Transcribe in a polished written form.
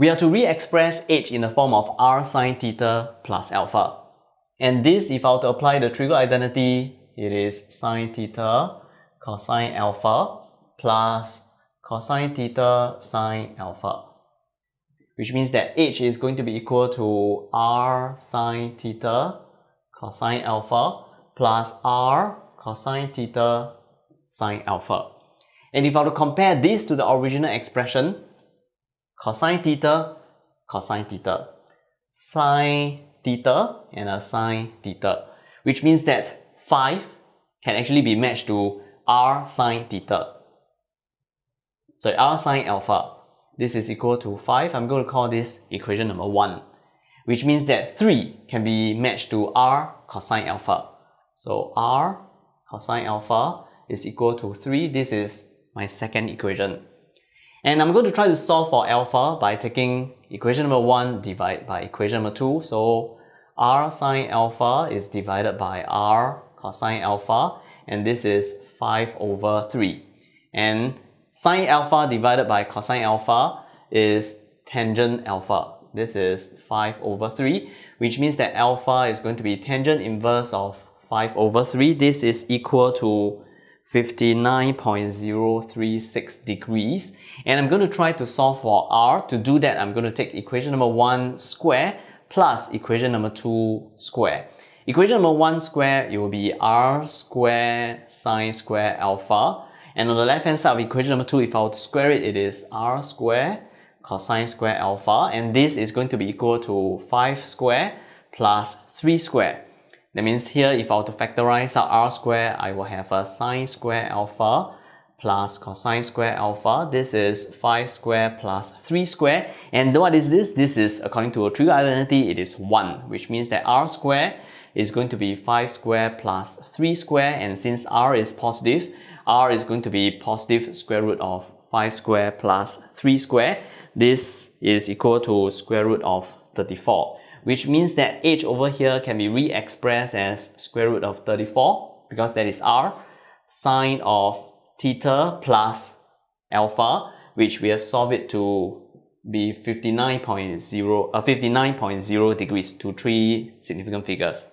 We are to re-express h in the form of r sine theta plus alpha. And this, if I were to apply the trigo identity, it is sine theta cosine alpha plus cosine theta sine alpha, which means that h is going to be equal to r sine theta cosine alpha plus r cosine theta sine alpha. And if I were to compare this to the original expression, cosine theta, sine theta, and a sine theta, which means that 5 can actually be matched to r sine theta. So r sine alpha, this is equal to 5. I'm going to call this equation number 1, which means that 3 can be matched to r cosine alpha. So r cosine alpha is equal to 3. This is my second equation. And I'm going to try to solve for alpha by taking equation number 1 divided by equation number 2. So r sine alpha is divided by r cosine alpha, and this is 5 over 3. And sine alpha divided by cosine alpha is tangent alpha. This is 5 over 3, which means that alpha is going to be tangent inverse of 5 over 3. This is equal to 59.036 degrees. And I'm going to try to solve for r. To do that, I'm going to take equation number 1 square plus equation number 2 square. Equation number 1 square, it will be r square sine square alpha. And on the left hand side of equation number 2, if I were to square it, it is r square cosine square alpha. And this is going to be equal to 5 square plus 3 square. That means here, if I were to factorize out r square, I will have a sine square alpha plus cosine square alpha. This is 5 square plus 3 square. And what is this? This is, according to a trigo identity, it is 1, which means that r square is going to be 5 square plus 3 square. And since r is positive, r is going to be positive square root of 5 square plus 3 square. This is equal to square root of 34. Which means that h over here can be re-expressed as square root of 34, because that is r, sine of theta plus alpha, which we have solved it to be 59.0 degrees to 3 significant figures.